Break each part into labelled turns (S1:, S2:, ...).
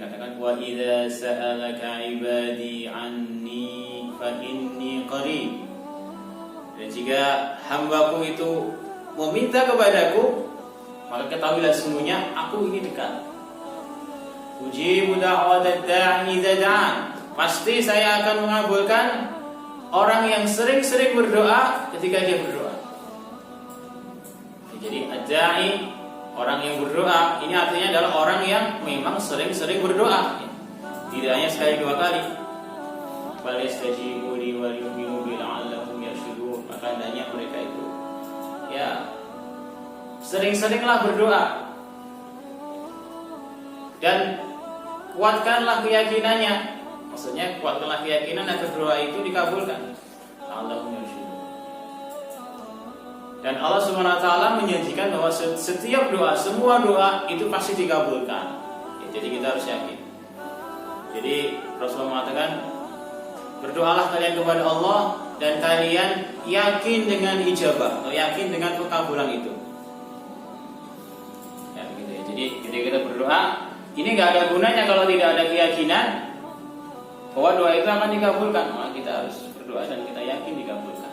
S1: dikatakan wa idza sa'alaka 'ibadi 'anni fa inni qarib. Dan jika hambaku itu meminta kepadaku, maka ketahuilah sesungguhnya aku ini dekat. Ujibu da'watad da'i idza da'an. Pasti saya akan mengabulkan orang yang sering-sering berdoa ketika dia berdoa. Jadi ad-da'i, orang yang berdoa, ini artinya adalah orang yang memang sering-sering berdoa. Tidak hanya sekali dua kali. Falastajibu li wa yu'minu bi la'allahum yarshudun. Maka hendaknya mereka itu ya sering-seringlah berdoa dan kuatkanlah keyakinannya. Maksudnya kuatkanlah keyakinan agar doa itu dikabulkan. Allahumma yarshudun. Dan Allah Subhanahu wa taala menjanjikan bahwa setiap doa, semua doa itu pasti dikabulkan. Ya, jadi kita harus yakin. Jadi Rasulullah mengatakan, berdoalah kalian kepada Allah dan kalian yakin dengan ijabah atau yakin dengan pengkabulan itu. Ya, gitu ya. Jadi ketika kita berdoa, ini nggak ada gunanya kalau tidak ada keyakinan bahwa doa itu akan dikabulkan. Maka kita harus berdoa dan kita yakin dikabulkan.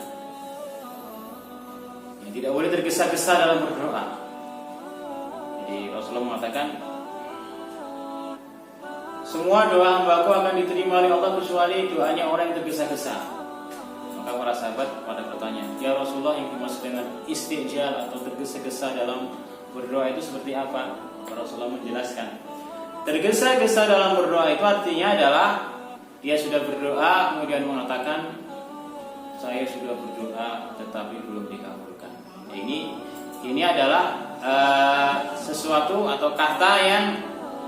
S1: Ya, tidak boleh tergesa-gesa dalam berdoa. Jadi Rasulullah mengatakan, semua doa hambaku akan diterima oleh Allah kecuali doanya orang yang tergesa-gesa. Maka para sahabat pada bertanya, ya Rasulullah, yang dimaksud dengan istijal atau tergesa-gesa dalam berdoa itu seperti apa? Rasulullah menjelaskan, tergesa-gesa dalam berdoa itu artinya adalah dia sudah berdoa kemudian mengatakan, saya sudah berdoa tetapi belum dikabulkan. Ini adalah sesuatu atau kata yang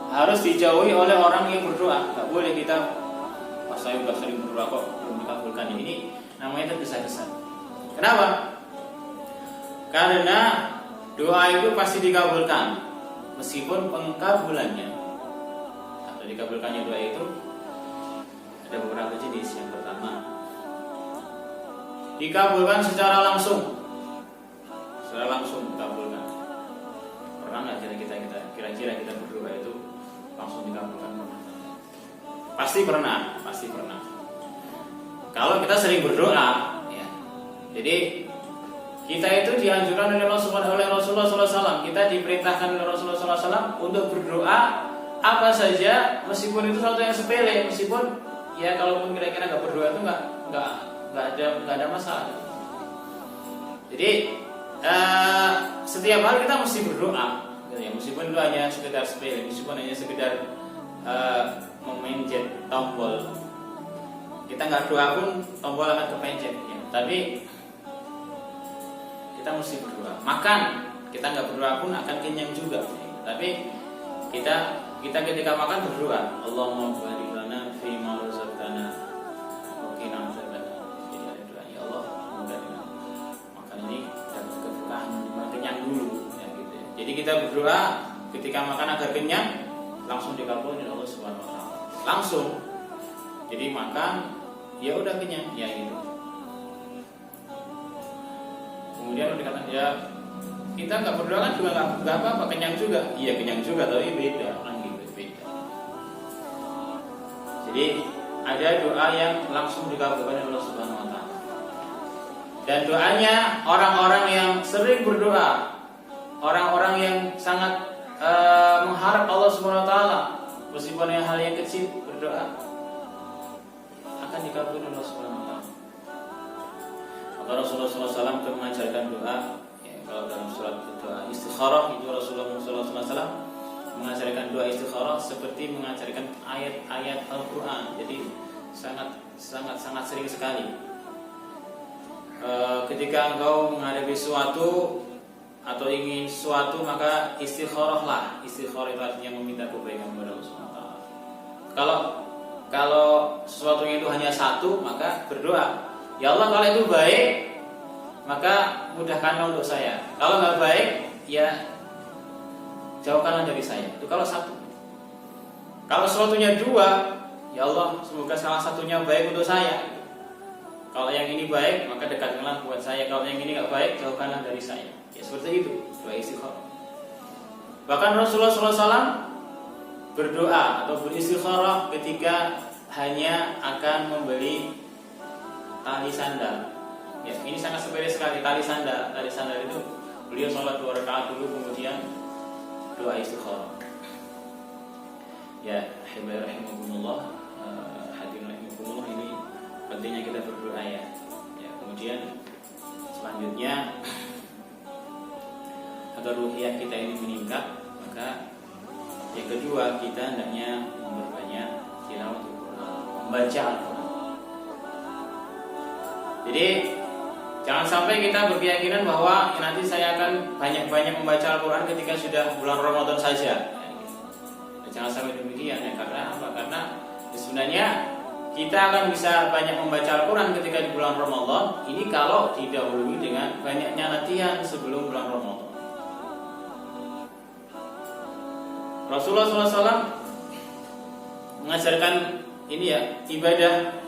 S1: harus dijauhi oleh orang yang berdoa. Gak boleh kita, saya sudah sering berdoa kok belum dikabulkan. Ini namanya tergesa-gesa. Kenapa? Karena doa itu pasti dikabulkan, meskipun pengkabulannya atau dikabulkannya doa itu ada beberapa jenis. Yang pertama, dikabulkan secara langsung. Secara langsung dikabulkan. Pernah nggak kira-kira kita berdoa itu langsung dikabulkan? Pasti pernah. Kalau kita sering berdoa, ya. Jadi kita itu dianjurkan oleh Rasulullah SAW. Kita diperintahkan oleh Rasulullah SAW untuk berdoa apa saja, meskipun itu sesuatu yang sepele, meskipun ya kalaupun kira-kira nggak berdoa itu nggak ada masalah. Jadi setiap hari kita mesti berdoa, ya, meskipun itu hanya sekedar sepele, meskipun hanya sekedar memencet tombol. Kita nggak doa pun tombol akan kepencet, ya. Tapi kita mesti berdoa. Makan, kita nggak berdoa pun akan kenyang juga, ya. Tapi kita ketika makan berdoa, Allahumma barik lana fi ma razaqtana wa qina adzabannar. Jadi ada doa, ya Allah, semoga makan ini dapat keberkahan, kenyang dulu, ya, gitu ya. Jadi kita berdoa ketika makan agar kenyang, langsung dikabulkan oleh Allah Subhanahu wa taala. Langsung. Jadi makan, ya udah kenyang, ya gitu. Kemudian dikatakan, ya kita nggak berdoa kan juga nggak apa-apa, kenyang juga. Iya kenyang juga, tapi beda. Jadi ada doa yang langsung dikabulkan oleh Allah Subhanahu wa taala. Dan doanya orang-orang yang sering berdoa, orang-orang yang sangat mengharap Allah Subhanahu wa taala, meskipun yang hal yang kecil berdoa akan dikabulkan oleh Allah Subhanahu wa taala. Maka Rasulullah SAW itu mengajarkan doa, ya, kalau dalam surat doa istikharah itu Rasulullah SAW mengajarkan doa istikharah seperti mengajarkan ayat-ayat Al-Quran. Jadi sangat sering sekali. Ketika engkau menghadapi sesuatu atau ingin sesuatu, maka istikharahlah. Istikharah itu artinya meminta kebaikan kepada Allah Subhanahu wa taala. Kalau sesuatu itu hanya satu, maka berdoa, ya Allah, kalau itu baik, maka mudahkanlah untuk saya. Kalau nggak baik, ya jauhkanlah dari saya. Itu kalau satu. Kalau sesuatunya dua, ya Allah, semoga salah satunya baik untuk saya. Kalau yang ini baik, maka dekatkanlah buat saya. Kalau yang ini nggak baik, jauhkanlah dari saya. Ya seperti itu doa istikharah. Bahkan Rasulullah SAW berdoa atau beristikharah ketika hanya akan membeli tali sandal. Ya, ini sangat sepele sekali, tali sandal. Tali sandal itu beliau sholat 2 rakaat dulu kemudian doa istikharah. Ya, rahimahumullah, hadirin rahimahumullah, ini pentingnya kita berdoa ya. Ya, kemudian selanjutnya agar ruhiyah kita ini meningkat, maka yang kedua kita hendaknya memperbanyak tilawatul Quran, membaca Al-Quran. Jadi jangan sampai kita berkeyakinan bahwa nanti saya akan banyak-banyak membaca Al-Quran ketika sudah bulan Ramadan saja. Jangan sampai demikian ya, karena apa? Karena sebenarnya kita akan bisa banyak membaca Al-Quran ketika di bulan Ramadan ini kalau didahului dengan banyaknya latihan sebelum bulan Ramadan. Rasulullah SAW mengajarkan ini ya, ibadah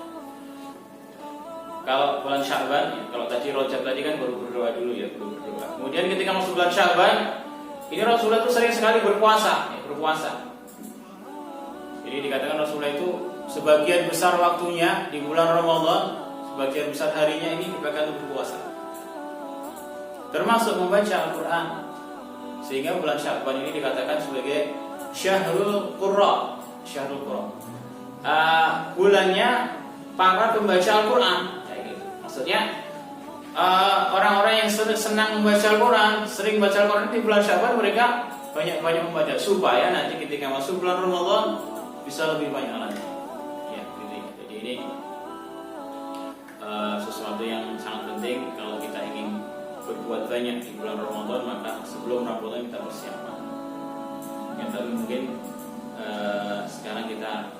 S1: kalau bulan Sya'ban ya, kalau tadi Rajab tadi kan baru berdoa dulu ya, baru berdoa. Kemudian ketika masuk bulan Sya'ban, ini Rasulullah itu sering sekali berpuasa ya, berpuasa. Jadi dikatakan Rasulullah itu sebagian besar waktunya di bulan Ramadan, sebagian besar harinya ini dipakai untuk berpuasa, termasuk membaca Al-Quran. Sehingga bulan Sya'ban ini dikatakan sebagai Syahrul Qurra, Syahrul Qurra, bulannya para pembaca Al-Quran. Maksudnya orang-orang yang senang membaca Al-Quran, sering baca Al-Quran di bulan Sya'ban, mereka banyak-banyak membaca supaya nanti ketika masuk bulan Ramadan bisa lebih banyak lagi. Ya, gitu. Jadi ini sesuatu yang sangat penting kalau kita ingin berbuat banyak di bulan Ramadan, maka sebelum Ramadan kita persiapkan. Ya, tapi mungkin sekarang kita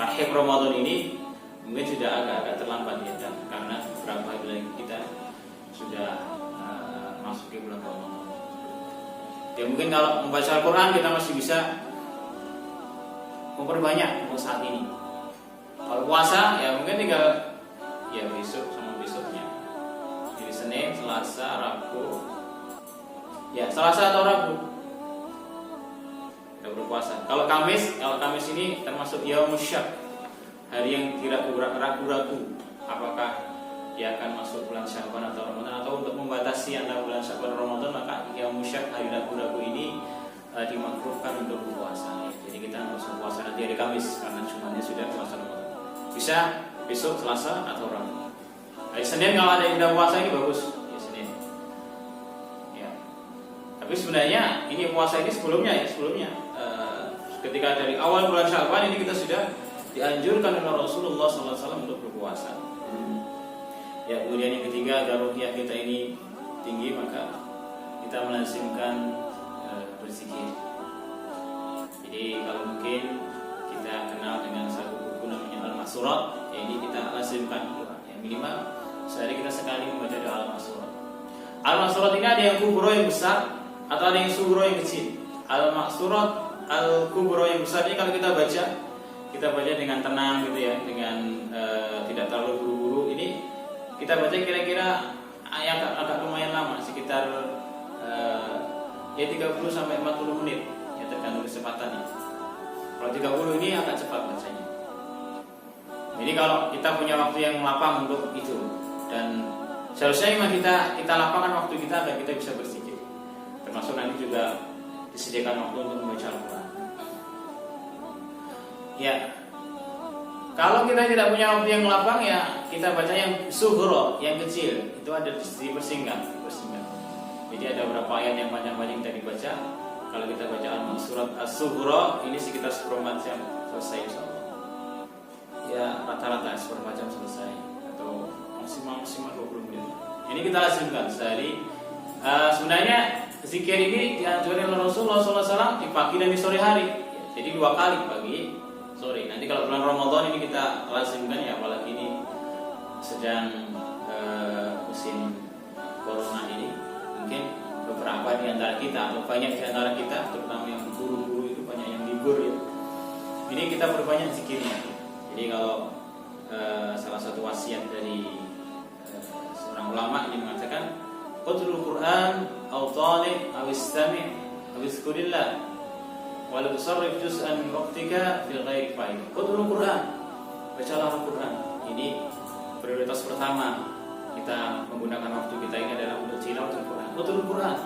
S1: akhir Ramadan ini mungkin sudah agak-agak terlambat ya, karena beberapa hari lagi kita sudah masuk ke bulan Ramadan. Ya mungkin kalau membaca Al-Quran kita masih bisa memperbanyak untuk saat ini. Kalau puasa ya mungkin tinggal ya besok sama besoknya. Jadi Senin, Selasa, Rabu. Ya Selasa atau Rabu kita berpuasa. Kalau Kamis ini termasuk Yaumus Syak, hari yang tidak ragu-ragu apakah dia akan masuk bulan Sya'ban atau Ramadan, atau untuk membatasi antara bulan Sya'ban dan Ramadan, maka Yaumus Syak, hari ragu-ragu ini dimakruhkan untuk berpuasa. Jadi kita harus berpuasa nanti hari Kamis karena Jumatnya sudah puasa Ramadan. Bisa besok Selasa atau Rabu. Hari Senin kalau ada yang sudah puasa ini bagus, ya Senin. Ya. Tapi sebenarnya ini puasa ini sebelumnya. Ketika dari awal bulan Sya'ban ini kita sudah dianjurkan oleh Rasulullah SAW untuk berpuasa. Ya, kemudian yang ketiga, agar ruhiyah kita ini tinggi, maka kita melazimkan berzikir. Jadi kalau mungkin kita kenal dengan satu buku namanya Al-Ma'surat, ya ini kita lazimkan ya, minimal sehari kita sekali membaca doa Al-Ma'surat. Al-Ma'surat ini ada yang kubro yang besar atau ada yang sugro yang kecil. Al-Ma'surat Al-Kubro yang besar ini kalau kita baca dengan tenang gitu ya, dengan tidak terlalu buru-buru. Ini kita baca kira-kira agak lumayan lama, sekitar ya 30 sampai 40 menit ya, tergantung kecepatannya. Kalau 30 ini agak cepat bacanya. Jadi kalau kita punya waktu yang lapang untuk itu, dan seharusnya memang kita lapangkan waktu kita agar kita bisa berzikir. Termasuk nanti juga disediakan waktu untuk membaca Al-Quran. Ya, kalau kita tidak punya waktu yang lapang ya kita baca yang sughra, yang kecil. Itu ada dipersingkat. Jadi ada beberapa ayat yang panjang-panjang kita dibaca. Kalau kita baca Al-Surat As-Sughra ini sekitar 1/4 jam selesai insyaallah. Ya rata-rata 1/4 jam selesai, atau maksimal 20 menit. Ini kita lazimkan sehari. Sebenarnya zikir ini dianjurkan oleh Rasulullah SAW di pagi dan di sore hari. Jadi 2 kali, pagi, sore. Nanti kalau bulan Ramadan ini kita lazimkan ya, apalagi ini sedang musim corona ini, mungkin beberapa di antara kita atau banyak di antara kita, terutama yang guru-guru itu banyak yang libur ya. Ini kita perbanyak zikirnya. Jadi kalau salah satu wasiat dari seorang ulama ini mengatakan, "Utlul Quran aw talib aw istami' aw izkurillah." wa la tusarrif juz'an min waqtika fil ghairi faidah. Utlul Quran, bacalah Al-Quran. Ini prioritas pertama kita menggunakan waktu kita ini adalah untuk tilawatul Quran. Utlul Quran.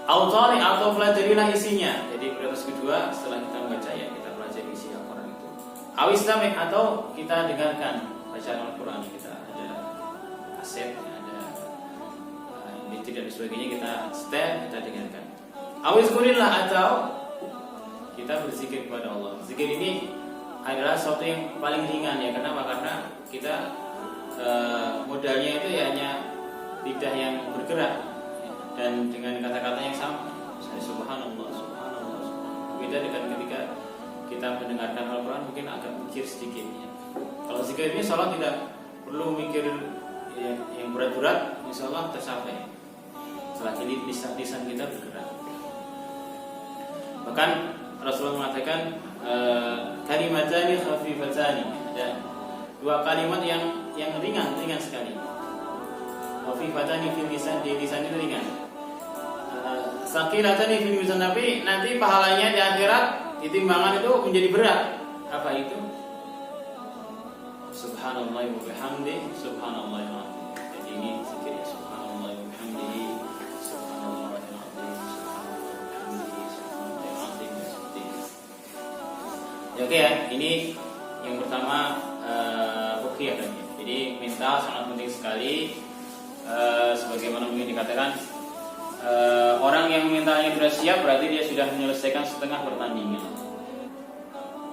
S1: Autali atau pelajarilah isinya. Jadi prioritas kedua setelah kita membaca ya kita pelajari isi Al-Quran itu. Awistami atau kita dengarkan bacaan Al-Quran. Kita ada kaset, ada ini tidak dan sebagainya, kita setel, kita dengarkan. Awizkurillah atau kita berzikir kepada Allah. Zikir ini adalah sesuatu yang paling ringan ya. Kenapa? Karena kita modalnya itu ya hanya lidah yang bergerak dan dengan kata-kata yang sama. Misalnya subhanallah, subhanallah, subhanallah. Beda dengan ketika kita mendengarkan Al-Quran mungkin agak mikir sedikit ya. Kalau zikir ini salat tidak perlu mikir yang berat-berat, insyaallah tercapai. Selagi lisan kita bergerak. Bahkan Rasulullah mengatakan kalimatani khafifatani, ada dua kalimat yang ringan sekali. Khafifatani fil lisan, di lisan itu ringan. Saqilatani fil mizan, tapi nanti pahalanya di akhirat di timbangan itu menjadi berat. Apa itu? Subhanallah wa bihamdi, subhanallah wa bihamdi. Jadi ini zikir ya, subhanallah wa bihamdi, subhanallah wa bihamdi, subhanallah wa bihamdi, subhanallah wa bihamdi. Ya, oke ya, ini yang pertama ruqyah tadi. Jadi mental sangat penting sekali. Sebagaimana mungkin dikatakan orang yang mentalnya sudah siap berarti dia sudah menyelesaikan setengah pertandingan.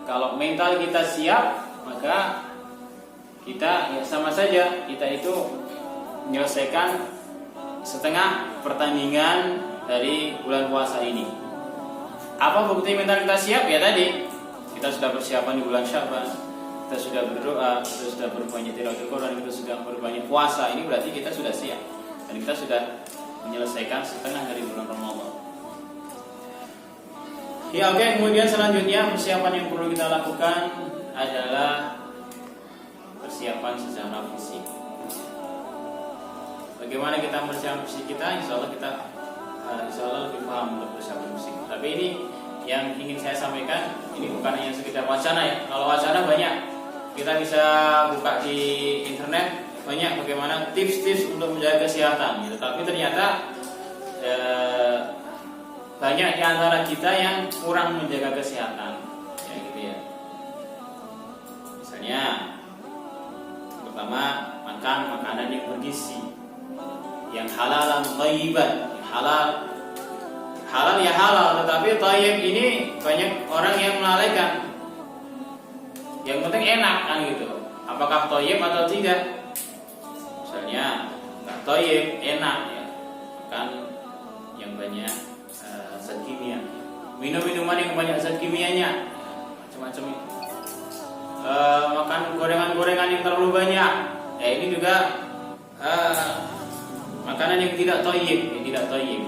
S1: Kalau mental kita siap, maka kita ya sama saja kita itu menyelesaikan setengah pertandingan dari bulan puasa ini. Apa bukti mental kita siap? Ya tadi kita sudah persiapan di bulan Syaban, kita sudah berdoa, kita sudah berbanyak tilawatul Quran, kita sudah berbanyak puasa. Ini berarti kita sudah siap dan kita sudah menyelesaikan setengah dari bulan Ramadan. Ya oke, kemudian selanjutnya persiapan yang perlu kita lakukan adalah persiapan secara fisik. Bagaimana kita mempersiapkan fisik kita? Insya Allah kita lebih paham untuk persiapan fisik. Tapi ini yang ingin saya sampaikan, ini bukan hanya sekedar wacana ya. Kalau wacana banyak, kita bisa buka di internet banyak bagaimana tips-tips untuk menjaga kesehatan. Gitu. Tapi ternyata banyak di antara kita yang kurang menjaga kesehatan, ya gitu ya. Misalnya pertama, makan makanan yang bergizi, yang halal, thayyiban. Halal ya halal, tetapi thayyib ini banyak orang yang melalaikan. Yang penting enak kan gitu. Apakah thayyib atau tidak? Misalnya enggak thayyib, enak ya. Makan yang banyak zat kimia. Minum-minuman yang banyak zat kimianya, macam-macam itu. Makan gorengan-gorengan yang terlalu banyak. Ini juga makanan yang tidak thayyib,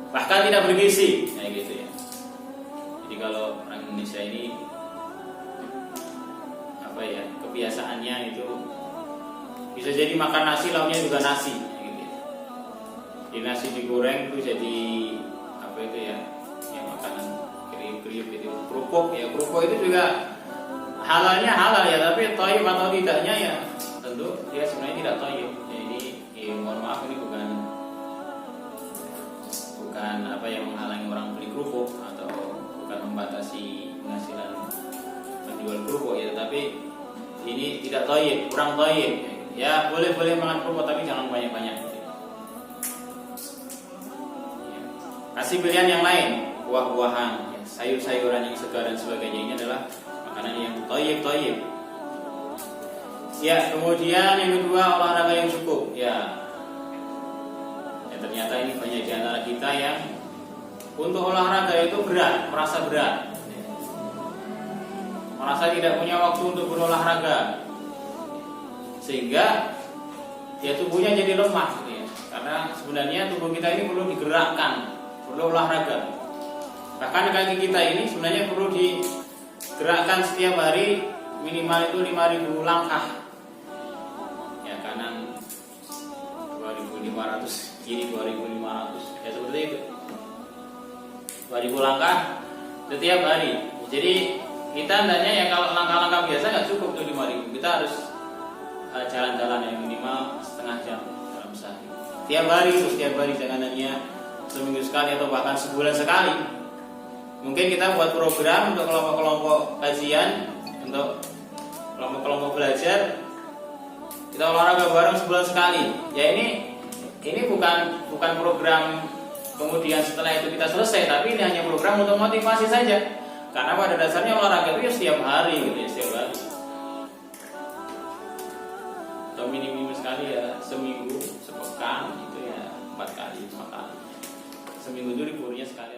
S1: bahkan tidak bergizi, kayak gitu ya. Jadi kalau orang Indonesia ini apa ya, kebiasaannya itu bisa jadi makan nasi lauknya juga nasi, kayak gitu ya. Di nasi digoreng itu jadi apa itu ya, yang makanan kriuk-kriuk itu, kerupuk ya. Kerupuk itu juga halalnya halal ya, tapi thayyib atau tidaknya ya tentu dia sebenarnya tidak thayyib. Jadi mohon maaf, ini bukan apa yang menghalangi orang beli kerupuk atau bukan membatasi penghasilan menjual kerupuk ya, tapi ini tidak thayyib, kurang thayyib. Ya boleh makan kerupuk tapi jangan banyak-banyak. Ya. Kasih pilihan yang lain, buah-buahan, ya, sayur-sayuran yang segar dan sebagainya. Ini adalah makanan yang thayyib. Ya, kemudian yang kedua, olahraga yang cukup. Ya, ternyata ini banyak di antara kita yang untuk olahraga itu merasa berat, merasa tidak punya waktu untuk berolahraga, sehingga ya tubuhnya jadi lemah gitu ya. Karena sebenarnya tubuh kita ini perlu digerakkan, perlu olahraga. Bahkan kaki kita ini sebenarnya perlu digerakkan setiap hari minimal itu 5.000 langkah. Ya, kanan 2.500, kiri 2.500, ya seperti itu. 2000 langkah setiap hari. Jadi kita hendaknya ya kalau langkah-langkah biasa nggak cukup tuh 5000. Kita harus jalan-jalan yang minimal setengah jam dalam sehari. Setiap hari, jangan hanya seminggu sekali atau bahkan sebulan sekali. Mungkin kita buat program untuk kelompok-kelompok kajian, untuk kelompok-kelompok belajar, kita olahraga bareng sebulan sekali. Ya ini bukan program kemudian setelah itu kita selesai, tapi ini hanya program untuk motivasi saja. Karena pada dasarnya olahraga itu ya setiap hari gitu ya, setiap hari. Atau minim sekali ya seminggu, sepekan itu ya 4 kali, 5 kali. Seminggu itu liburnya sekali.